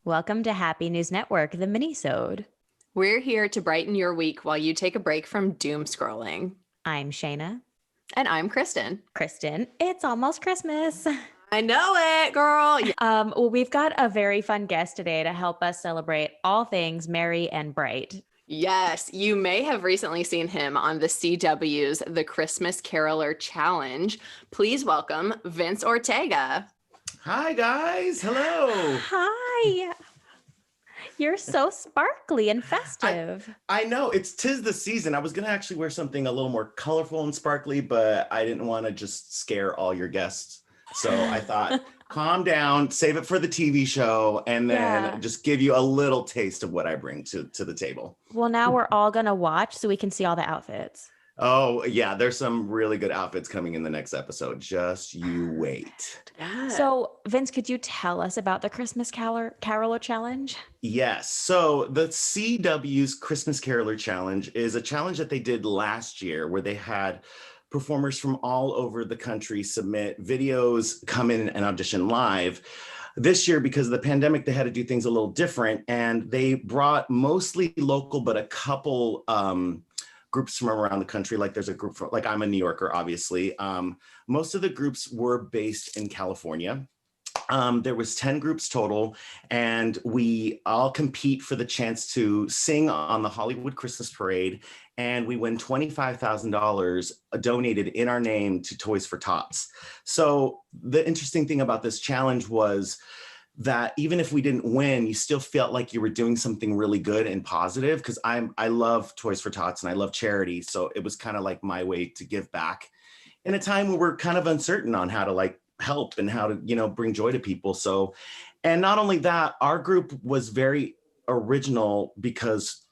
Welcome to Happy News Network, the Minisode. We're here to brighten your week while you take a break from doom scrolling. I'm Shayna. And I'm Kristin. Kristin, it's almost Christmas. I know it, girl. Well, we've got a very fun guest today to help us celebrate all things merry and bright. Yes, you may have recently seen him on the CW's The Christmas Caroler Challenge. Please welcome Vince Ortega. Hi, guys. Hello. Hi. You're so sparkly and festive. I know tis the season. I was going to actually wear something a little more colorful and sparkly, but I didn't want to just scare all your guests. So I thought, calm down, save it for the TV show, and then just give you a little taste of what I bring to the table. Well, now we're all going to watch so we can see all the outfits. Oh, yeah. There's some really good outfits coming in the next episode. Just you wait. Yeah. So, Vince, could you tell us about the Christmas Caroler Challenge? Yes. So the CW's Christmas Caroler Challenge is a challenge that they did last year where they had performers from all over the country submit videos, come in and audition live. This year, because of the pandemic, they had to do things a little different, and they brought mostly local, but a couple groups from around the country. Like there's a group from, like I'm a New Yorker, obviously. Most of the groups were based in California. There was 10 groups total, and we all compete for the chance to sing on the Hollywood Christmas Parade, and we win $25,000 donated in our name to Toys for Tots. So the interesting thing about this challenge was that even if we didn't win, you still felt like you were doing something really good and positive, because I love Toys for Tots and I love charity. So it was kind of like my way to give back in a time where we're kind of uncertain on how to like help and how to, bring joy to people. So, and not only that, our group was very original because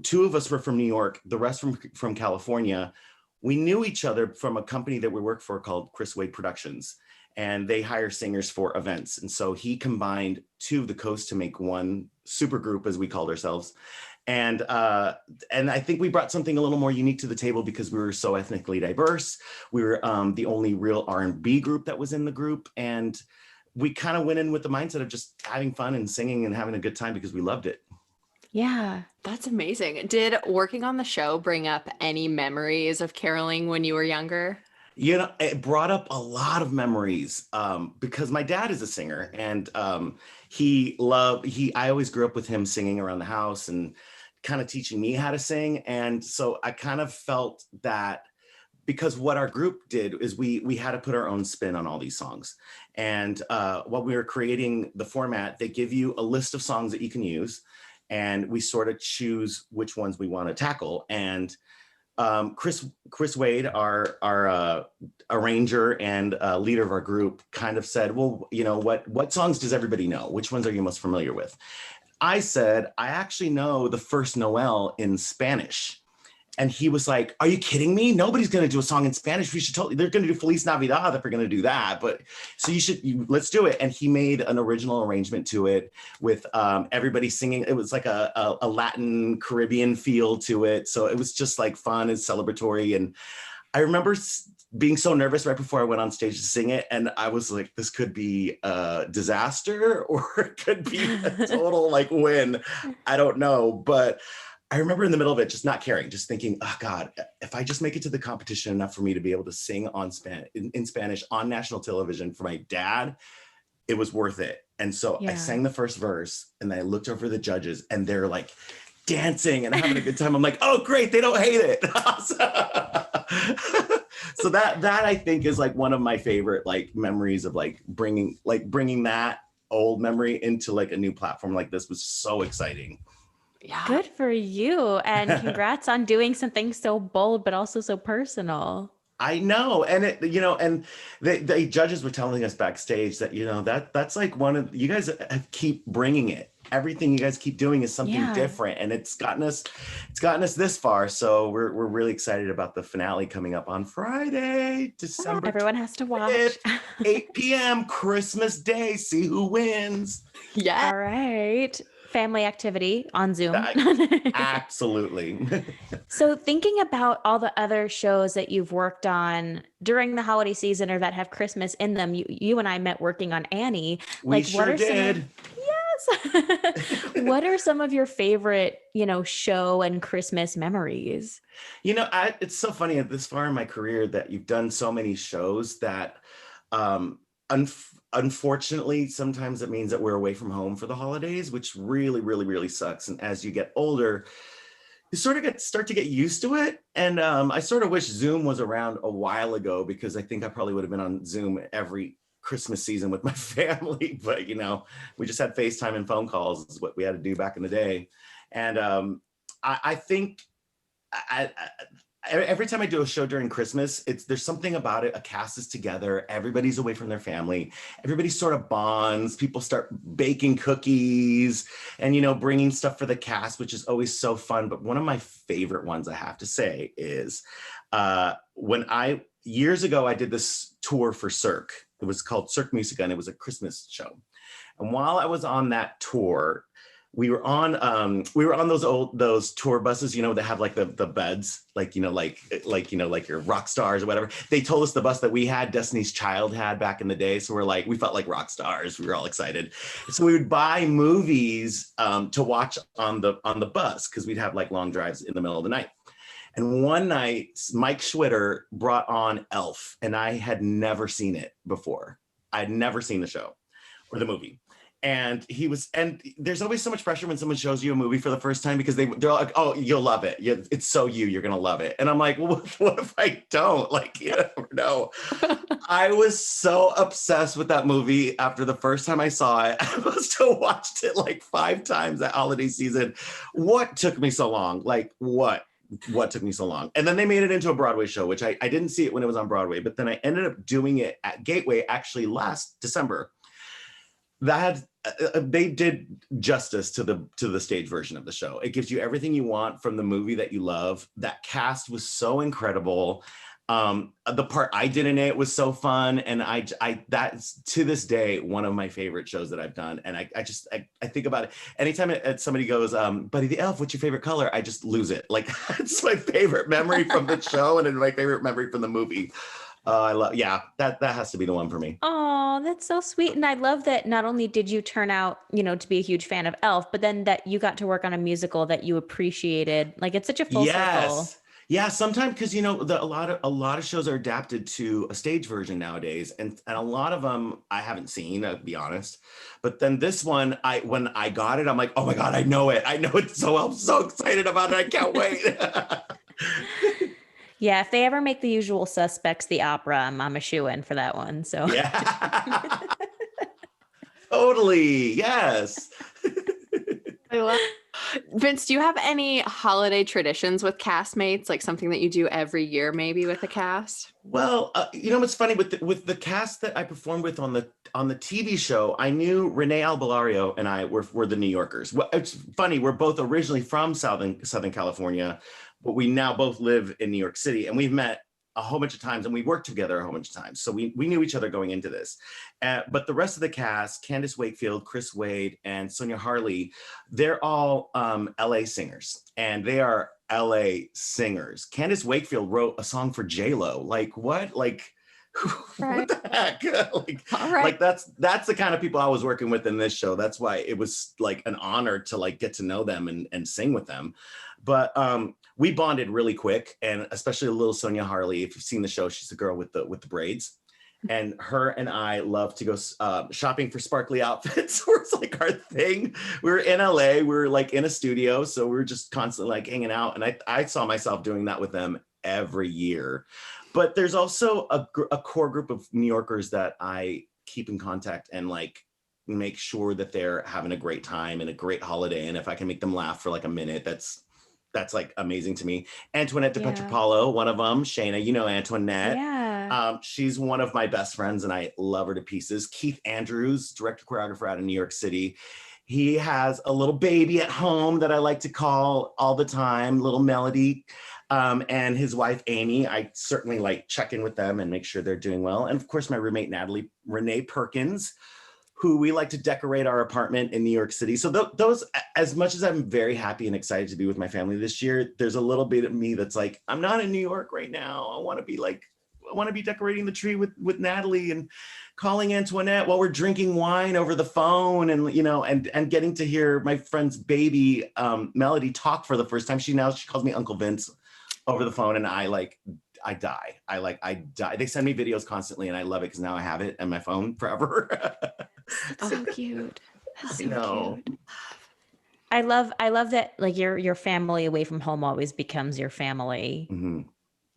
two of us were from New York, the rest from California. We knew each other from a company that we work for called Chris Wade Productions, and they hire singers for events. And so he combined two of the coasts to make one super group, as we called ourselves. And I think we brought something a little more unique to the table because we were so ethnically diverse. We were the only real R&B group that was in the group. And we kind of went in with the mindset of just having fun and singing and having a good time because we loved it. Yeah. That's amazing. Did working on the show bring up any memories of caroling when you were younger? It brought up a lot of memories because my dad is a singer, and I always grew up with him singing around the house and kind of teaching me how to sing. And so I kind of felt that because what our group did is we had to put our own spin on all these songs. And while we were creating the format, they give you a list of songs that you can use, and we sort of choose which ones we want to tackle. And Chris Wade, our arranger and leader of our group, kind of said, well, what songs does everybody know? Which ones are you most familiar with? I said, I actually know the first Noel in Spanish. And he was like, are you kidding me? Nobody's going to do a song in Spanish. They're going to do Feliz Navidad if we're going to do that. But so let's do it. And he made an original arrangement to it with everybody singing. It was like a Latin Caribbean feel to it. So it was just like fun and celebratory. And I remember being so nervous right before I went on stage to sing it. And I was like, this could be a disaster or it could be a total like win. I don't know. But I remember in the middle of it, just not caring, just thinking, oh God, if I just make it to the competition enough for me to be able to sing in Spanish on national television for my dad, it was worth it. And so I sang the first verse, and then I looked over the judges, and they're like dancing and having a good time. I'm like, oh great, they don't hate it. So that I think is like one of my favorite like memories of like bringing that old memory into like a new platform like this was so exciting. Yeah. Good for you. And congrats on doing something so bold, but also so personal. I know. And and the judges were telling us backstage that, that's like one of, you guys keep bringing it. Everything you guys keep doing is something different, and it's gotten us this far. So we're really excited about the finale coming up on Friday, December. Everyone has to watch. 8 p.m. Christmas Day. See who wins. Yeah. All right. Family activity on Zoom. Absolutely. So thinking about all the other shows that you've worked on during the holiday season or that have Christmas in them, you and I met working on Annie. We sure did. Yes. What are some of your favorite, show and Christmas memories? It's so funny at this far in my career that you've done so many shows that, um, unfortunately, sometimes it means that we're away from home for the holidays, which really, really, really sucks. And as you get older, you sort of start to get used to it. And I sort of wish Zoom was around a while ago, because I think I probably would have been on Zoom every Christmas season with my family. But we just had FaceTime and phone calls is what we had to do back in the day. And I think every time I do a show during Christmas, there's something about it. A cast is together, everybody's away from their family, everybody sort of bonds. People start baking cookies and bringing stuff for the cast, which is always so fun. But one of my favorite ones, I have to say, is when years ago I did this tour for Cirque. It was called Cirque Musica, and it was a Christmas show. And while I was on that tour, we were on those tour buses, that have like the beds, like your rock stars or whatever. They told us the bus that we had, Destiny's Child had back in the day. So we felt like rock stars. We were all excited. So we would buy movies to watch on the bus, because we'd have like long drives in the middle of the night. And one night, Mike Schwitter brought on Elf, and I had never seen it before. I'd never seen the show or the movie. And there's always so much pressure when someone shows you a movie for the first time, because they're like, oh, you'll love it. It's so you're going to love it. And I'm like, well, what if I don't? Like, you never know. I was so obsessed with that movie after the first time I saw it. I must have watched it like 5 times that holiday season. What took me so long? Like, what took me so long? And then they made it into a Broadway show, which I didn't see it when it was on Broadway, but then I ended up doing it at Gateway actually last December. They did justice to the stage version of the show. It gives you everything you want from the movie that you love. That cast was so incredible. The part I did in it was so fun, and that's to this day one of my favorite shows that I've done. And I think about it anytime somebody goes, Buddy the Elf, what's your favorite color? I just lose it. Like, it's my favorite memory from the show, and it's my favorite memory from the movie. That has to be the one for me. Oh, that's so sweet. And I love that not only did you turn out, to be a huge fan of Elf, but then that you got to work on a musical that you appreciated. Like, it's such a full circle. Yeah, sometimes, because a lot of shows are adapted to a stage version nowadays, and a lot of them I haven't seen, to be honest. But then this one, when I got it, I'm like, oh my God, I know it. So I'm so excited about it. I can't wait. Yeah, if they ever make The Usual Suspects the opera, I'm a shoo-in for that one. So yeah, totally, yes. I love. Vince, do you have any holiday traditions with castmates, like something that you do every year, maybe with the cast? Well, what's funny with the cast that I performed with on the TV show, I knew Renee Albalario and I were the New Yorkers. Well, it's funny, we're both originally from Southern California, but we now both live in New York City, and we've met a whole bunch of times, and we worked together a whole bunch of times. So we knew each other going into this. But the rest of the cast, Candace Wakefield, Chris Wade, and Sonia Harley, they're all LA singers, and they are LA singers. Candace Wakefield wrote a song for J-Lo. Like, what? Like, what the heck? Like that's the kind of people I was working with in this show. That's why it was like an honor to like get to know them and sing with them. But we bonded really quick, and especially little Sonia Harley. If you've seen the show, she's the girl with the braids, and her and I love to go shopping for sparkly outfits. Where it's like our thing. We were in LA, we were like in a studio, so we were just constantly like hanging out, and I saw myself doing that with them every year. But there's also a core group of New Yorkers that I keep in contact and like make sure that they're having a great time and a great holiday. And if I can make them laugh for like a minute, that's like amazing to me. Antoinette DePetropalo, one of them. Shayna, Antoinette. Yeah. She's one of my best friends, and I love her to pieces. Keith Andrews, director choreographer out of New York City. He has a little baby at home that I like to call all the time, little Melody. And his wife, Amy, I certainly like check in with them and make sure they're doing well. And of course, my roommate, Natalie Renee Perkins, who we like to decorate our apartment in New York City. So those, as much as I'm very happy and excited to be with my family this year, there's a little bit of me that's like, I'm not in New York right now. I want to be like want to be decorating the tree with Natalie and calling Antoinette while we're drinking wine over the phone, and and getting to hear my friend's baby Melody talk for the first time. She calls me Uncle Vince over the phone, and I die. I die. They send me videos constantly, and I love it because now I have it on my phone forever. That's so cute. That's so cute. I love that, like, your family away from home always becomes your family. Mm-hmm.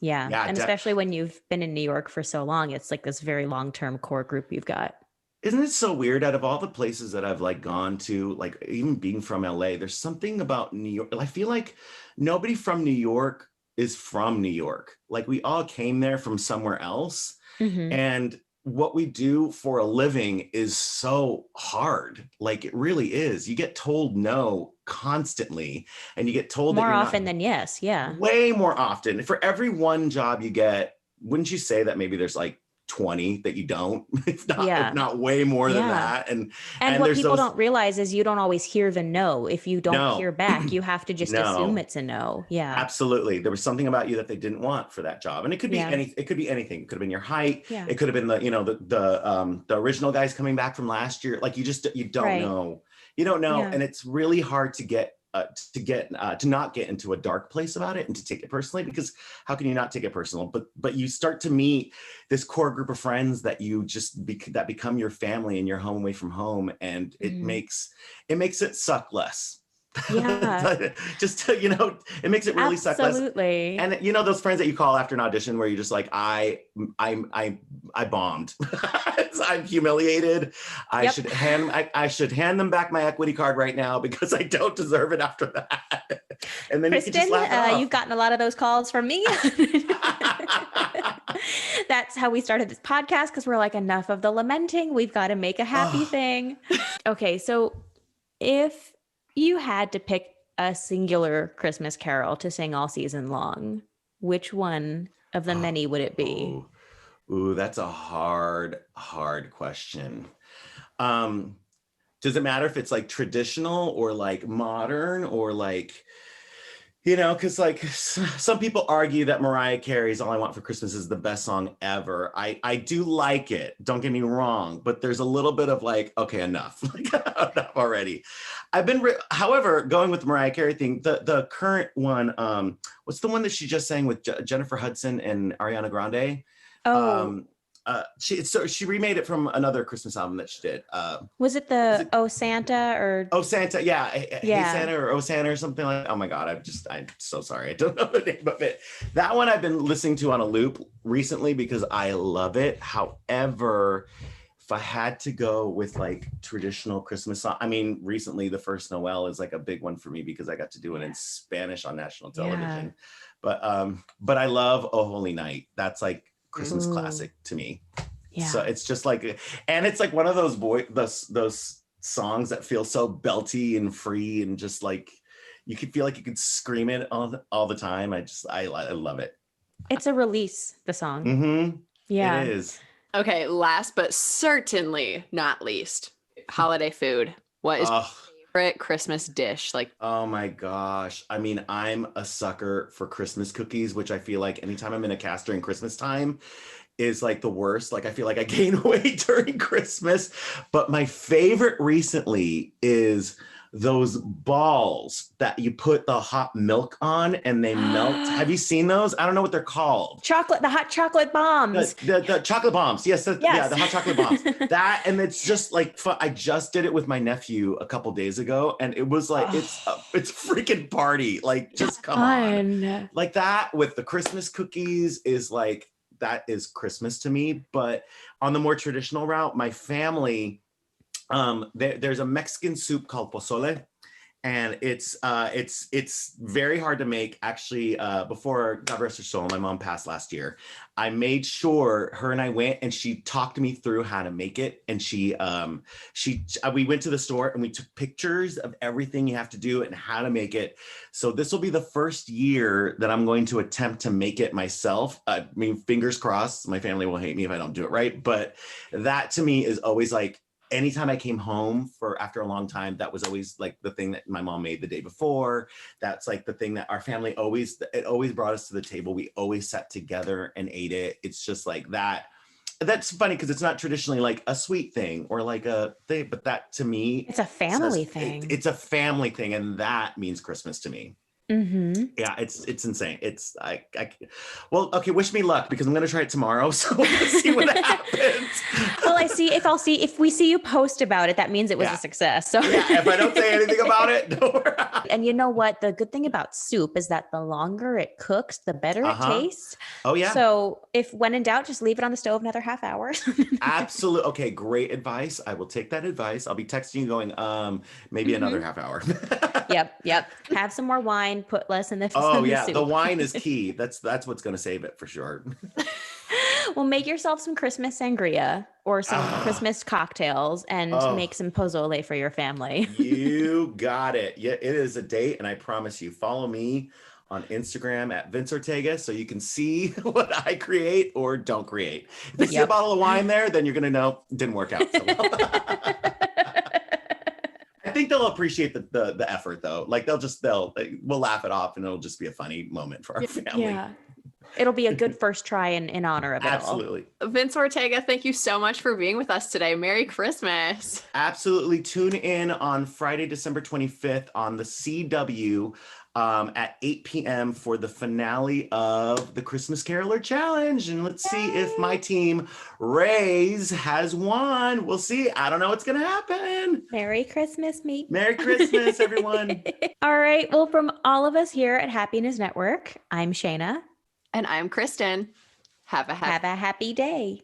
Yeah. And especially when you've been in New York for so long, it's like this very long-term core group you've got. Isn't it so weird? Out of all the places that I've like gone to, like even being from LA, there's something about New York. I feel like nobody from New York is from New York. Like we all came there from somewhere else. Mm-hmm. And what we do for a living is so hard. Like it really is. You get told no constantly, and you get told more that often than yes. Yeah. Way more often. For every one job you get, wouldn't you say that maybe there's like 20 that you don't, if not way more than that. And what people don't realize is you don't always hear the no. If you don't hear back, you have to just assume it's a no. Yeah, absolutely. There was something about you that they didn't want for that job, and it could be it could be anything. It could have been your height. Yeah. It could have been the original guys coming back from last year. Like you don't know. You don't know, and it's really hard to not get into a dark place about it and to take it personally, because how can you not take it personal? But you start to meet this core group of friends that you that become your family and your home away from home, and it makes it suck less. Yeah. Just it makes it really suck less. Absolutely. And those friends that you call after an audition where you're just like, I bombed. I'm humiliated. I should hand them back my equity card right now because I don't deserve it after that. And then Kristin, you can just laugh it off. You've gotten a lot of those calls from me. That's how we started this podcast, because we're like, enough of the lamenting. We've got to make a happy thing. Okay, so if you had to pick a singular Christmas carol to sing all season long, which one of the many would it be? Ooh, that's a hard question. Does it matter if it's like traditional or like modern or like, because like some people argue that Mariah Carey's All I Want for Christmas is the best song ever. I do like it, don't get me wrong, but there's a little bit of like, okay, enough, like enough already. I've been, however, going with the Mariah Carey thing, the current one, what's the one that she just sang with Jennifer Hudson and Ariana Grande? She remade it from another Christmas album that she did. Was it Oh Santa or Oh Santa? Yeah, Hey Santa or Oh Santa or something like that. Oh my God, I'm so sorry. I don't know the name of it. That one I've been listening to on a loop recently because I love it. However, if I had to go with like traditional Christmas song, I mean, recently The First Noel is like a big one for me because I got to do it in Spanish on national television. But I love Oh Holy Night. That's like Christmas classic to me. Yeah. So it's just like, and it's like one of those songs that feel so belty and free and just like you could feel like you could scream it all the time. I love it. It's a release, the song. Mm-hmm. Yeah, it is. Okay, last but certainly not least, holiday food. What is your favorite Christmas dish? Like, oh my gosh. I mean, I'm a sucker for Christmas cookies, which I feel like anytime I'm in a cast during Christmas time is like the worst. Like I feel like I gain weight during Christmas. But my favorite recently is those balls that you put the hot milk on and they melt. Have you seen those? I don't know what they're called. The hot chocolate bombs. The chocolate bombs. Yes. Yeah, the hot chocolate bombs. That, and it's just like, I just did it with my nephew a couple days ago. And it was like, it's a freaking party. Like, just come on. Like that with the Christmas cookies is like, that is Christmas to me. But on the more traditional route, my family, there's a Mexican soup called pozole, and it's very hard to make. Actually, before, God rest her soul, my mom passed last year, I made sure her and I went and she talked me through how to make it. And we went to the store and we took pictures of everything you have to do and how to make it. So this will be the first year that I'm going to attempt to make it myself. I mean, fingers crossed, my family will hate me if I don't do it right. But that to me is always like, anytime I came home after a long time, that was always like the thing that my mom made the day before. That's like the thing that our family it always brought us to the table. We always sat together and ate it. It's just like that. That's funny because it's not traditionally like a sweet thing or like a thing, but that to me, It's a family thing. It's a family thing, and that means Christmas to me. Mm-hmm. Yeah, it's insane. It's well, okay, wish me luck because I'm gonna try it tomorrow. So we'll see what happens. Well, if we see you post about it, that means it was a success. So yeah, if I don't say anything about it, don't worry. And you know what? The good thing about soup is that the longer it cooks, the better it tastes. Oh yeah. So if when in doubt, just leave it on the stove another half hour. Absolutely. Okay, great advice. I will take that advice. I'll be texting you going, maybe another half hour. Yep. Have some more wine, put less in the soup. Soup. The wine is key. That's what's gonna save it for sure. Well, make yourself some Christmas sangria or some Christmas cocktails and make some pozole for your family. You got it. Yeah, it is a date, and I promise you, follow me on Instagram at Vince Ortega so you can see what I create or don't create. If you see a bottle of wine there, then you're gonna know it didn't work out so well. I think they'll appreciate the effort though. Like we'll laugh it off and it'll just be a funny moment for our family. Yeah. It'll be a good first try in honor of it Absolutely. all. Vince Ortega, thank you so much for being with us today. Merry Christmas. Absolutely. Tune in on Friday, December 25th on the CW at 8 p.m. for the finale of the Christmas Caroler Challenge. And let's see if my team, Rays, has won. We'll see. I don't know what's going to happen. Merry Christmas, mate. Merry Christmas, everyone. All right. Well, from all of us here at Happiness Network, I'm Shayna. And I'm Kristin. Have a happy day.